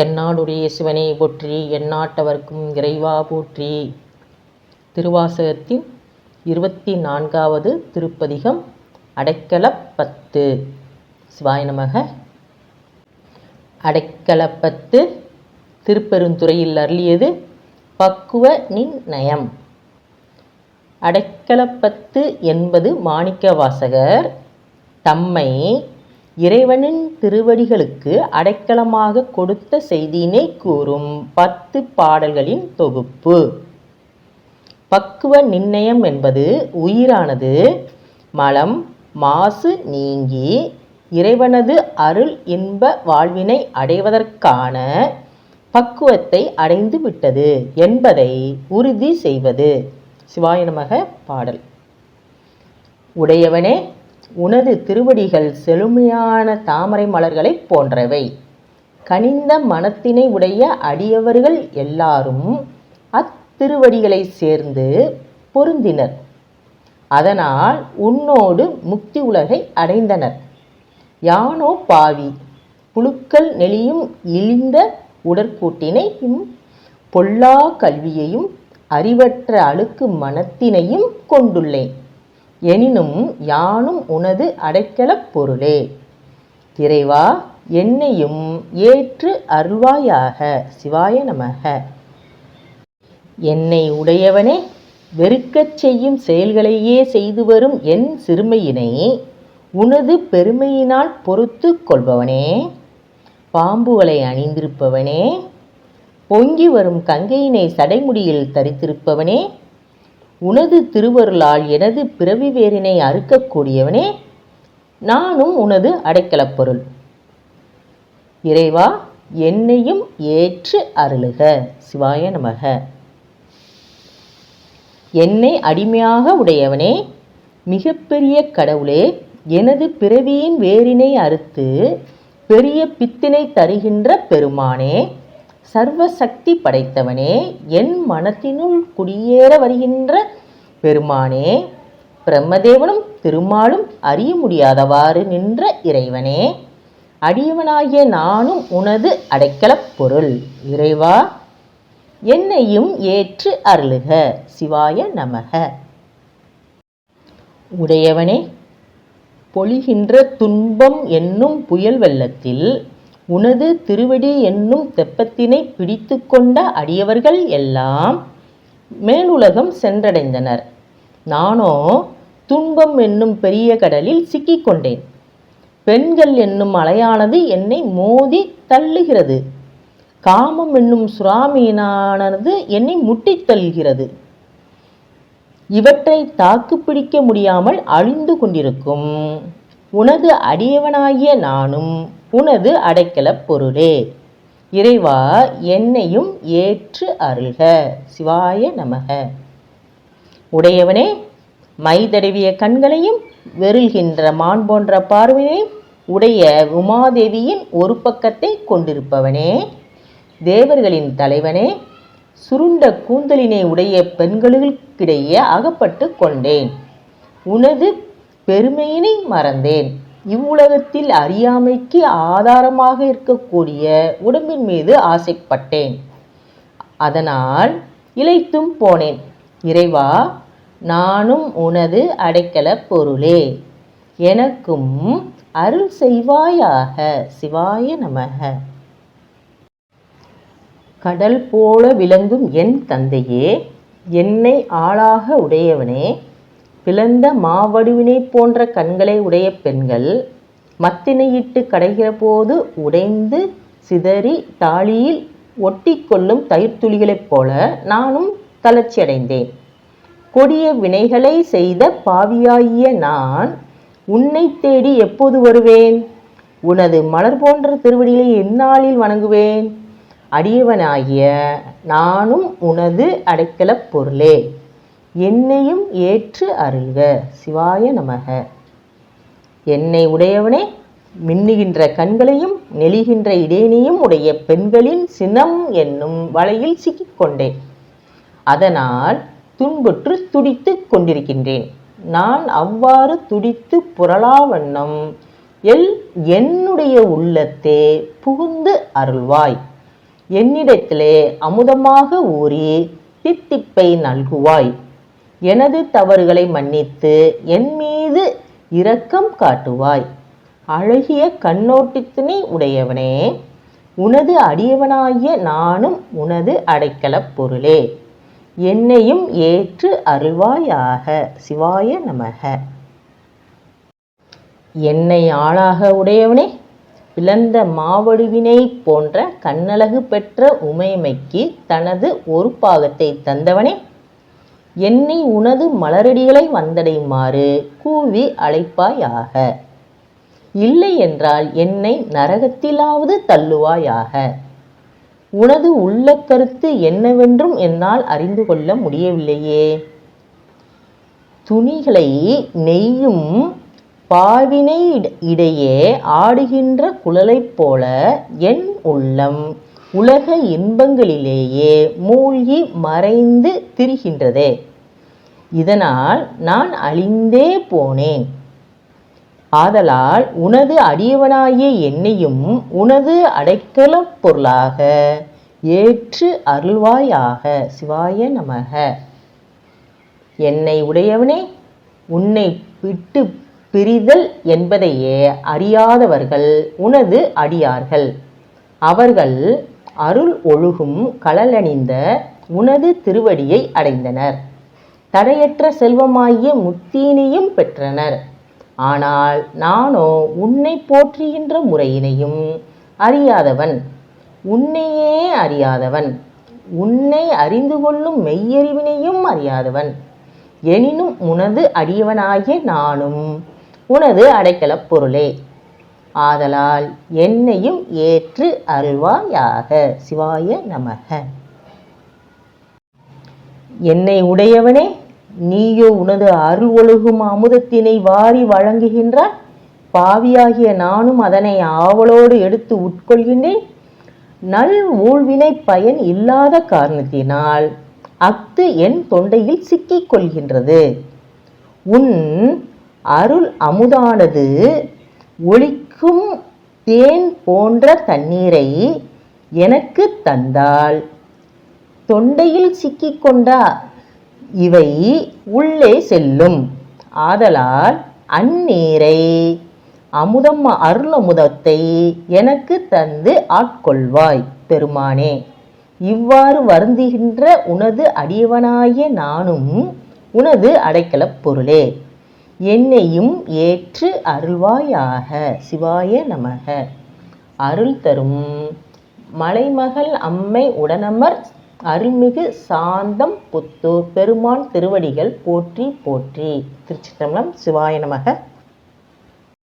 தென்னாடுடைய சிவனை போற்றி, எந்நாட்டவர்க்கும் இறைவா போற்றி. திருவாசகத்தின் 24வது திருப்பதிகம் அடைக்கலப்பத்து. சிவாய நமக. அடைக்கலப்பத்து திருப்பெருந்துறையில் அருளியது பக்குவ நிர்ணயம். அடைக்கலப்பத்து என்பது மாணிக்கவாசகர் தம்மை இறைவனின் திருவடிகளுக்கு அடைக்கலமாக கொடுத்த செய்தியினை கூறும் 10 பாடல்களின் தொகுப்பு. பக்குவ நிர்ணயம் என்பது உயிரானது மலம் மாசு நீங்கி இறைவனது அருள் இன்ப வாழ்வினை அடைவதற்கான பக்குவத்தை அடைந்து விட்டது என்பதை உறுதி செய்வது. சிவாய நமக. பாடல். உடையவனே, உனது திருவடிகள் செழுமையான தாமரை மலர்களை போன்றவை. கனிந்த மனத்தினை உடைய அடியவர்கள் எல்லாரும் அத்திருவடிகளை சேர்ந்து பொருந்தினர். அதனால் உன்னோடு முக்தி உலகை அடைந்தனர். யானோ பாவி, புழுக்கள் நெளியும் இழிந்த உடற்கூட்டினையும் பொல்லா கல்வியையும் அறிவற்ற அழுக்கு மனத்தினையும் கொண்டுள்ளேன். எனினும் யானும் உனது அடைக்கலப் பொருளே. இறைவா, என்னையும் ஏற்று அருள்வாயாக. சிவாய நமக. என்னை உடையவனே, வெறுக்கச் செய்யும் செயல்களையே செய்து வரும் என் சிறுமையினை உனது பெருமையினால் பொறுத்து கொள்பவனே. பாம்புகளை அணிந்திருப்பவனே, பொங்கி வரும் கங்கையினை சடைமுடியில் தரித்திருப்பவனே, உனது திருவருளால் எனது பிறவி வேரினை அறுக்கக்கூடியவனே, நானும் உனது அடைக்கலப் பொருள். இறைவா, என்னையும் ஏற்று அருளுக. சிவாய நமக. என்னை அடிமையாக உடையவனே, மிகப்பெரிய கடவுளே, எனது பிறவியின் வேரினை அறுத்து பெரிய பித்தினை தருகின்ற பெருமானே, சர்வ சக்தி படைத்தவனே, என் மனத்தினுள் குடியேற வருகின்ற பெருமானே, பிரம்மதேவனும் திருமாலும் அறிய முடியாதவாறு நின்ற இறைவனே, அடியவனாகிய நானும் உனது அடைக்கலப் பொருள். இறைவா, என்னையும் ஏற்று அருளுக. சிவாய நமக. உடையவனே, பொழிகின்ற துன்பம் என்னும் புயல் வெள்ளத்தில் உனது திருவடி என்னும் தெப்பத்தினை பிடித்து கொண்ட அடியவர்கள் எல்லாம் மேலுலகம் சென்றடைந்தனர். நானோ துன்பம் என்னும் பெரிய கடலில் சிக்கிக்கொண்டேன். பெண்கள் என்னும் அலையானது என்னை மோதி தள்ளுகிறது. காமம் என்னும் சுறாமீனானது என்னை முட்டி தள்ளுகிறது. இவற்றை தாக்கு பிடிக்க முடியாமல் அழிந்து கொண்டிருக்கும் உனது அடியவனாகிய நானும் உனது அடைக்கலப் பொருளே. இறைவா, என்னையும் ஏற்று அருள்க. சிவாய நமக. உடையவனே, மை தடவிய கண்களையும் வெறுகின்ற மான் போன்ற பார்வையையும் உடைய உமாதேவியின் ஒரு பக்கத்தை கொண்டிருப்பவனே, தேவர்களின் தலைவனே, சுருண்ட கூந்தலினை உடைய பெண்களுக்கிடையே அகப்பட்டு கொண்டேன். உனது பெருமையினை மறந்தேன். இவ்வுலகத்தில் அறியாமைக்கு ஆதாரமாக இருக்கக்கூடிய உடம்பின் மீது ஆசைப்பட்டேன். அதனால் இளைத்தும் போனேன். இறைவா, நானும் உனது அடைக்கலப் பொருளே. எனக்கும் அருள் செய்வாயாக. சிவாய நமக. கடல் போல விளங்கும் என் தந்தையே, என்னை ஆளாக உடையவனே, பிளந்த மாவடுவினை போன்ற கண்களை உடைய பெண்கள் மத்தினையிட்டு கடைகிற போது உடைந்து சிதறி தாளியில் ஒட்டி கொள்ளும் தயிர் துளிகளைப் போல நானும் தளர்ச்சியடைந்தேன். கொடிய வினைகளை செய்த பாவியாகிய நான் உன்னை தேடி எப்போது வருவேன்? உனது மலர் போன்ற திருவடிகளை எந்நாளில் வணங்குவேன்? அடியவனாகிய நானும் உனது அடைக்கலப் பொருளே. என்னையும் ஏற்று அருள்க. சிவாய நமக. என்னை உடையவனே, மின்னுகின்ற கண்களையும் நெளிகின்ற இடையினையும் உடைய பெண்களின் சினம் என்னும் வலையில் சிக்கிக்கொண்டேன். அதனால் துன்புற்று துடித்து கொண்டிருக்கின்றேன். நான் அவ்வாறு துடித்து புரளா வண்ணம் என்னுடைய உள்ளத்தே புகுந்து அருள்வாய். என்னிடத்திலே அமுதமாக ஊறி தித்திப்பை நல்குவாய். எனது தவறுகளை மன்னித்து என் மீது இரக்கம் காட்டுவாய். அழகிய கண்ணோட்டத்தினை உடையவனே, உனது அடியவனாகிய நானும் உனது அடைக்கலப் பொருளே. என்னையும் ஏற்று அருள்வாயாக. சிவாய நமக. என்னை ஆளாக உடையவனே, பிளந்த மாவடுவினை போன்ற கண்ணழகு பெற்ற உமைமைக்கு தனது ஒரு பாகத்தை தந்தவனே, என்னை உனது மலரடிகளை வந்தடையுமாறு கூவி அழைப்பாயாக. இல்லை என்றால் என்னை நரகத்திலாவது தள்ளுவாயாக. உனது உள்ள கருத்து என்னவென்றும் என்னால் அறிந்து கொள்ள முடியவில்லையே. துணிகளை நெய்யும் பாவினை இடையே ஆடுகின்ற குழலைப் போல என் உள்ளம் உலக இன்பங்களிலேயே மூழ்கி மறைந்து திரிகின்றதே. இதனால் நான் அழிந்தே போனேன். ஆதலால் உனது அடியவனாகிய என்னையும் உனது அடைக்கலப் பொருளாக ஏற்று அருள்வாயாக. சிவாய நமக. என்னை உடையவனே, உன்னை விட்டு பிரிதல் என்பதையே அறியாதவர்கள் உனது அடியார்கள். அவர்கள் அருள் ஒழுகும் கழலணிந்த உனது திருவடியை அடைந்தனர். தடையற்ற செல்வமாகிய முத்தியினையும் பெற்றனர். ஆனால் நானோ உன்னை போற்றுகின்ற முறையினையும் அறியாதவன், உன்னையே அறியாதவன், உன்னை அறிந்து கொள்ளும் மெய்யறிவினையும் அறியாதவன். எனினும் உனது அடியவனாகிய நானும் உனது அடைக்கலப் பொருளே. ஆதலால் என்னையும் ஏற்று அருள்வாயாக. சிவாய நமக. என்னை உடையவனே, நீயோ உனது அருள் ஒழுகும் அமுதத்தினை வாரி வழங்குகின்றாய். பாவியாகிய நானும் அதனை ஆவலோடு எடுத்து உட்கொள்கின்றேன். நல் ஊழ்வினை பயன் இல்லாத காரணத்தினால் அஃது என் தொண்டையில் சிக்கிக் கொள்கின்றது. உன் அருள் அமுதானது ஒளிக்கும் தேன் போன்ற தண்ணீரை எனக்கு தந்தால் தொண்டையில் சிக்கிக்கொண்டா இவை உள்ளே செல்லும். ஆதலால் அந்நீரை அருள் அமுதத்தை எனக்கு தந்து ஆட்கொள்வாய் பெருமானே. இவ்வாறு வருந்துகின்ற உனது அடியவனாகிய நானும் உனது அடைக்கலப் பொருளே. என்னையும் ஏற்று அருள்வாயாக. சிவாய நமக. அருள் தரும் மலைமகள் அம்மை உடனமர் அருள்மிகு சாந்தம் புத்தூர் பெருமான் திருவடிகள் போற்றி போற்றி. திருச்சிற்றம்பலம். சிவாய நமக.